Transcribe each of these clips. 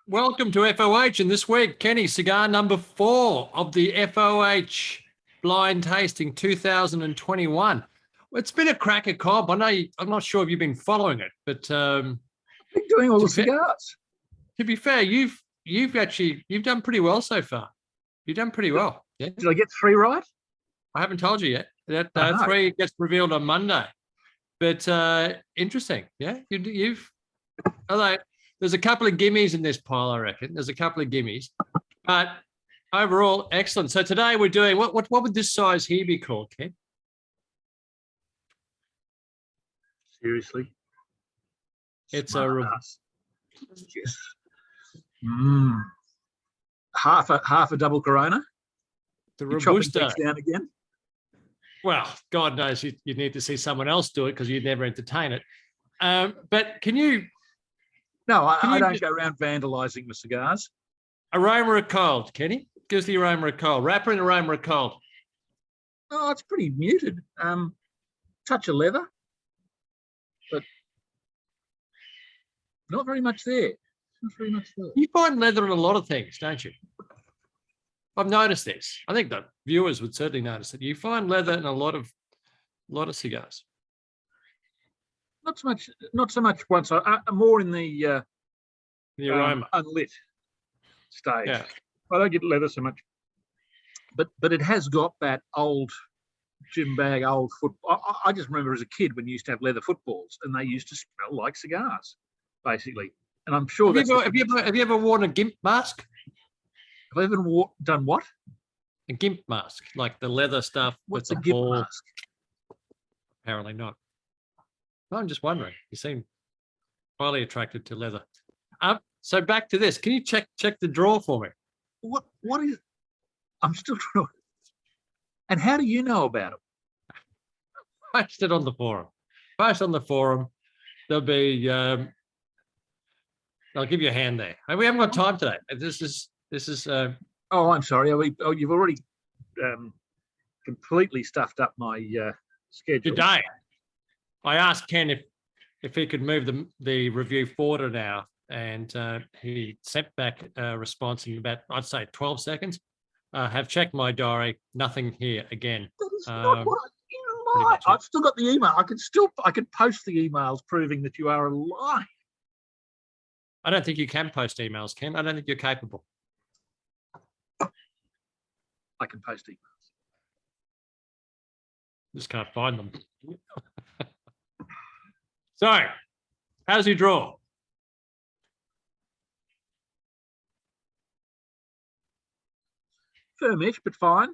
Welcome to FOH, and this week, Kenny, cigar number 4 of the FOH Blind Tasting 2021. It's been a cracker, Cobb. I know I'm not sure if you've been following it, but I've been doing all the cigars. To be fair, you've done pretty well so far. You've done pretty well. Yeah. Did I get 3 right? I haven't told you yet. That 3 gets revealed on Monday. But interesting, yeah. Although there's a couple of gimmies in this pile, I reckon. There's a couple of gimmies, but overall, excellent. So today we're doing what would this size here be called, Ken? Seriously, It's yes. Half a double Corona. The You're Robusto. down again. Well, God knows you need to see someone else do it because you'd never entertain it. But can you? No, I don't go around vandalising the cigars. Aroma of cold, Kenny. Gives the aroma of cold. Wrapper and aroma of cold. Oh, it's pretty muted. Touch of leather, but not very much there. Not very much there. You find leather in a lot of things, don't you? I've noticed this. I think the viewers would certainly notice that you find leather in a lot of cigars. Not so much once. More in the aroma, unlit stage. Yeah. I don't get leather so much, but it has got that old gym bag, old foot. I just remember as a kid when you used to have leather footballs, and they used to smell like cigars, basically. And I'm sure have you ever worn a gimp mask? Have I ever done what? A gimp mask, like the leather stuff. What's with a the gimp mask? Apparently not. I'm just wondering. You seem highly attracted to leather. So back to this. Can you check the drawer for me? What is? I'm still trying. And how do you know about it? Post it on the forum. Post on the forum. There'll be. I'll give you a hand there. We haven't got time today. This is. Oh, I'm sorry. You've already completely stuffed up my schedule. Today, I asked Ken if he could move the review forward an hour, and he sent back a response in about, I'd say, 12 seconds. Have checked my diary. Nothing here again. That is not what you lie. I've still got the email. I could post the emails proving that you are a lie. I don't think you can post emails, Ken. I don't think you're capable. I can post emails. Just can't find them. So, how's your draw? Firmish, but fine.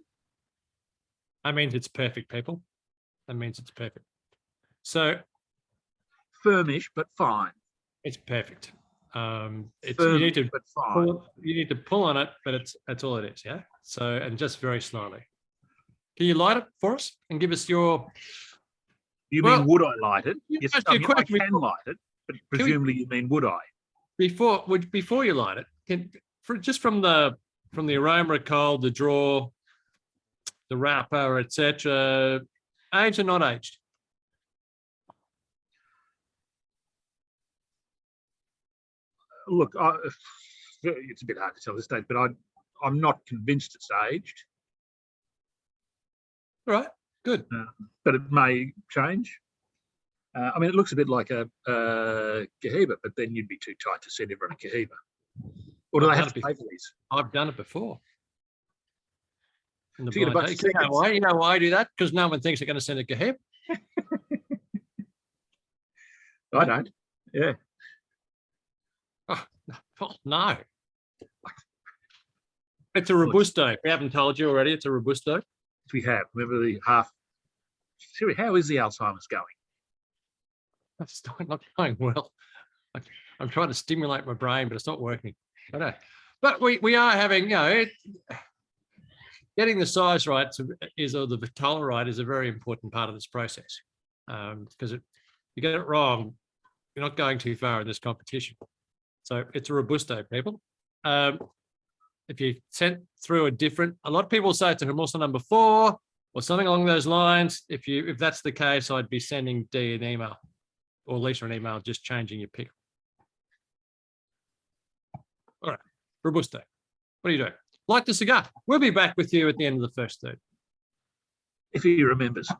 That means it's perfect, people. That means it's perfect. So, firmish, but fine. It's perfect. Firmish, you need to but fine. You need to pull on it, but that's all it is, yeah. So, and just very slowly. Can you light it for us and give us your? You mean would I light it? Yes, I can light it, but presumably you mean would I? Before you light it, just from the aroma of cold, the draw, the wrapper, etc. Aged or not aged? Look, it's a bit hard to tell this stage, but I'm not convinced it's aged. All right, good. But it may change. I mean, it looks a bit like a Cohiba, but then you'd be too tight to send everyone a Cohiba. Or do they have to pay for these? I've done it before. You know why I do that? Because no one thinks they're going to send a Cohiba. I don't. Yeah. Oh, no. It's a Robusto. If we haven't told you already, it's a Robusto. We have. Remember the half. Siri, how is the Alzheimer's going? It's not going well. I'm trying to stimulate my brain, but it's not working. I know. But we are having, getting the size right or the vitola right is a very important part of this process. Because if you get it wrong, you're not going too far in this competition. So it's a Robusto, people. If you sent through a lot of people say it's a Hermosa number 4 or something along those lines. If that's the case, I'd be sending Dee an email or Lisa an email, just changing your pick. All Robusto. What are you doing? Light the cigar. We'll be back with you at the end of the first third. If he remembers.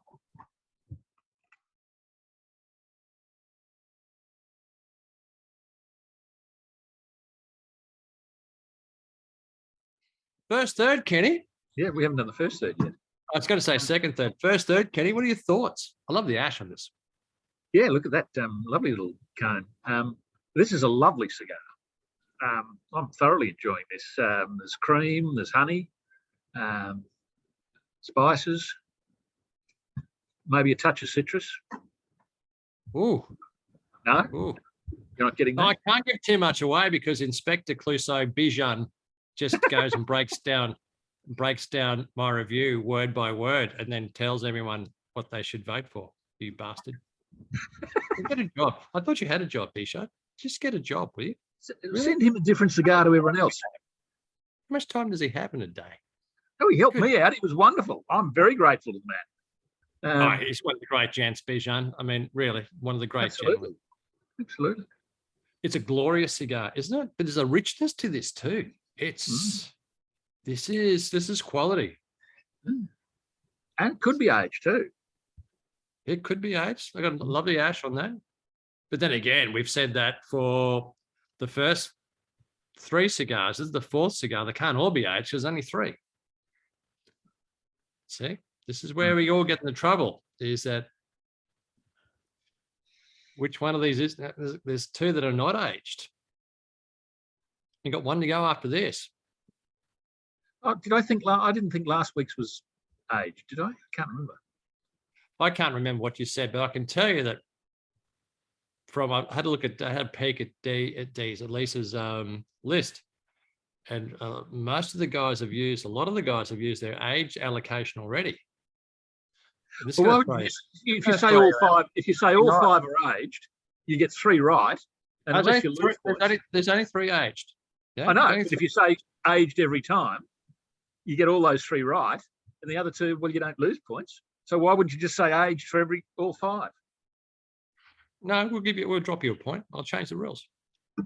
First third, Kenny. Yeah, we haven't done the first third yet. I was going to say second third. First third, Kenny, what are your thoughts? I love the ash on this. Yeah, look at that lovely little cone. This is a lovely cigar. I'm thoroughly enjoying this. There's cream, there's honey, spices, maybe a touch of citrus. Ooh. No, Ooh. you're not getting that. No, I can't give too much away because Inspector Clouseau Bijan just goes and breaks down my review word by word and then tells everyone what they should vote for. You bastard. Get a job. I thought you had a job, Bijan. Just get a job, will you? Send him a different cigar to everyone else. How much time does he have in a day? Oh, he helped me out. He was wonderful. I'm very grateful to the man. Oh, he's one of the great gents, Bijan. I mean, really, one of the great gentlemen. Absolutely. It's a glorious cigar, isn't it? But there's a richness to this too. It's this is quality. And it could be aged too. It could be aged. I got a lovely ash on that. But then again, we've said that for the first 3 cigars. This is the 4th cigar. They can't all be aged. There's only 3. See, this is where we all get into trouble. Is that which one of these is? There's 2 that are not aged. You got 1 to go after this. Oh, did I think? I didn't think last week's was aged. Did I? I can't remember. I can't remember what you said, but I can tell you that I had a peek at Lisa's list, and most of the guys have used, a lot of the guys have used their age allocation already. Well, if you say all 5, if you say all 5 are aged, you get 3 right. And unless you lose there's only 3 aged. Yeah? I know, but if you say aged every time, you get all those 3 right, and the other 2, well, you don't lose points. So why wouldn't you just say aged for all 5? No, we'll drop you a point. I'll change the rules.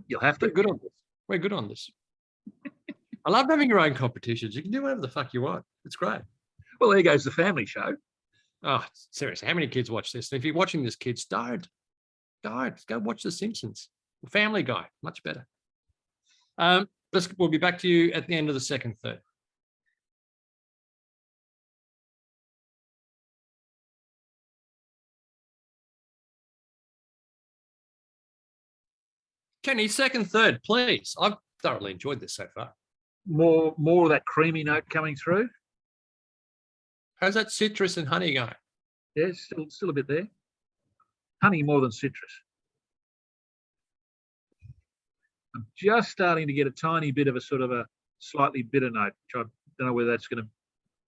You'll have to. We're good on this. We're good on this. I love having your own competitions. You can do whatever the fuck you want. It's great. Well, there goes the family show. Oh, seriously, how many kids watch this? And if you're watching this, kids, don't. Go watch The Simpsons. Family Guy, much better. We'll be back to you at the end of the second third. Kenny, second third, please. I've thoroughly enjoyed this so far. More of that creamy note coming through. How's that citrus and honey going? Yeah, still a bit there. Honey more than citrus. I'm just starting to get a tiny bit of a sort of a slightly bitter note, which I don't know whether that's going to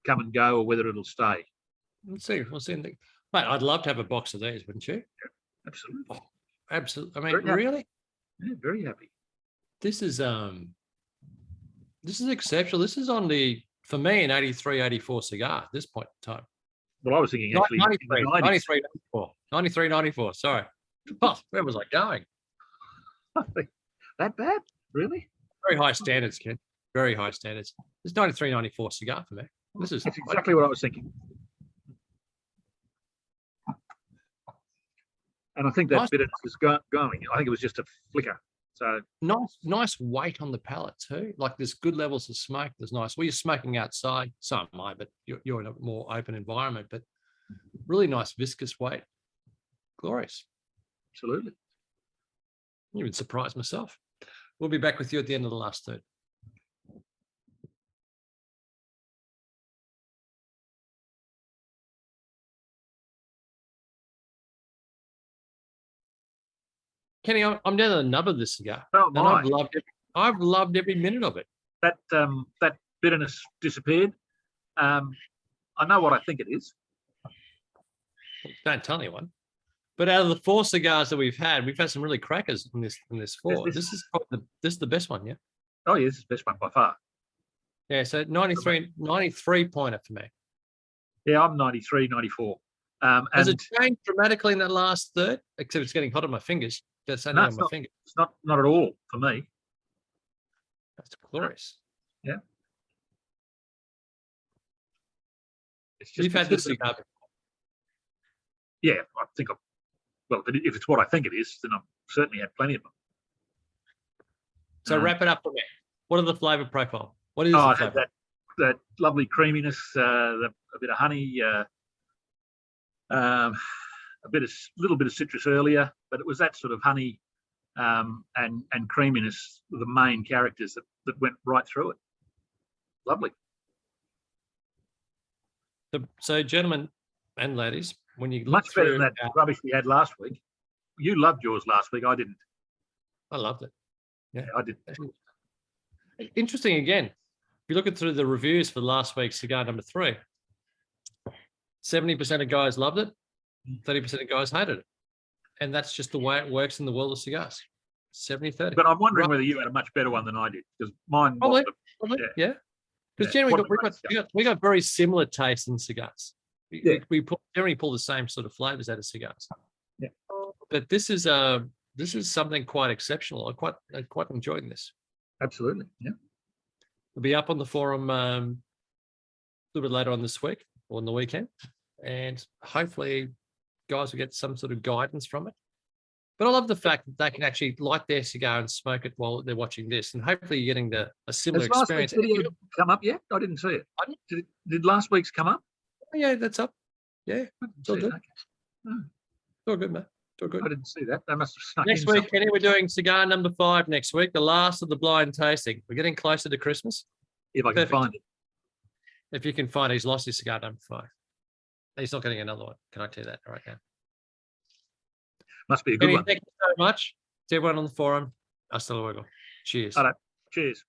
come and go or whether it'll stay. Let's see. We'll see. Mate, I'd love to have a box of these, wouldn't you? Yeah, absolutely. Oh, absolutely. I mean, really? Yeah, very happy. This is exceptional. This is on for me, an 83, 84 cigar at this point in time. Well, I was thinking actually 93, 94. 93, 94. Sorry. Oh, where was I going? That bad? Really? Very high standards, Ken. Very high standards. It's 93, 94 cigar for me. That's exactly what I was thinking. And I think that bitterness is going. I think it was just a flicker. So nice weight on the palate too. Like there's good levels of smoke. There's nice. Well, you're smoking outside. So am I, but you're in a more open environment. But really nice viscous weight. Glorious. Absolutely. Even surprised myself. We'll be back with you at the end of the last third. Kenny, I'm down to the nub of this cigar, and I've loved every minute of it. That bitterness disappeared. I know what I think it is. Don't tell anyone. But out of the 4 cigars that we've had some really crackers in this 4. This is the best one, yeah. Oh yeah, this is the best one by far. Yeah, so 93 pointer for me. Yeah, I'm 93, 94. Has it changed dramatically in that last third? Except it's getting hot on my fingers. That's only on my fingers. It's not at all for me. That's glorious. It's just You've had this cigar. Yeah, I think. Well, if it's what I think it is, then I've certainly had plenty of them. So wrap it up for me. What are the flavor profile? What is Oh, the it had flavor? that lovely creaminess, a bit of honey, a little bit of citrus earlier, but it was that sort of honey and creaminess, the main characters that went right through it. Lovely. So, gentlemen and ladies, when you look Much better through, than that rubbish we had last week. You loved yours last week. I didn't. I loved it. Yeah, I did. Interesting again. If you look at through the reviews for last week's cigar number 3, 70% of guys loved it, 30% of guys hated it. And that's just the way it works in the world of cigars. 70-30. But I'm wondering whether you had a much better one than I did, because mine Probably, wasn't. yeah. Because Yeah, generally what we got very similar tastes in cigars. Yeah. We generally pull the same sort of flavors out of cigars. Yeah. But this is something quite exceptional. I quite enjoyed this. Absolutely. Yeah. It'll be up on the forum a little bit later on this week or on the weekend, and hopefully guys will get some sort of guidance from it. But I love the fact that they can actually light their cigar and smoke it while they're watching this, and hopefully you're getting a similar Has last week's experience. video come up yet? I didn't see it. Pardon? Did last week's come up? Yeah, that's up. Yeah, it's all See it, good. okay. It's all good, mate. It's all good. I didn't see that. They must have snuck Next in week, something. Kenny, we're doing cigar number 5 next week, the last of the blind tasting. We're getting closer to Christmas. If I can Perfect. find it. If you can find it, he's lost his cigar number 5. He's not getting another one. Can I tell you that right now? Must be a good Kenny, one. thank you so much to everyone on the forum. Hasta luego. Cheers. All right. Cheers.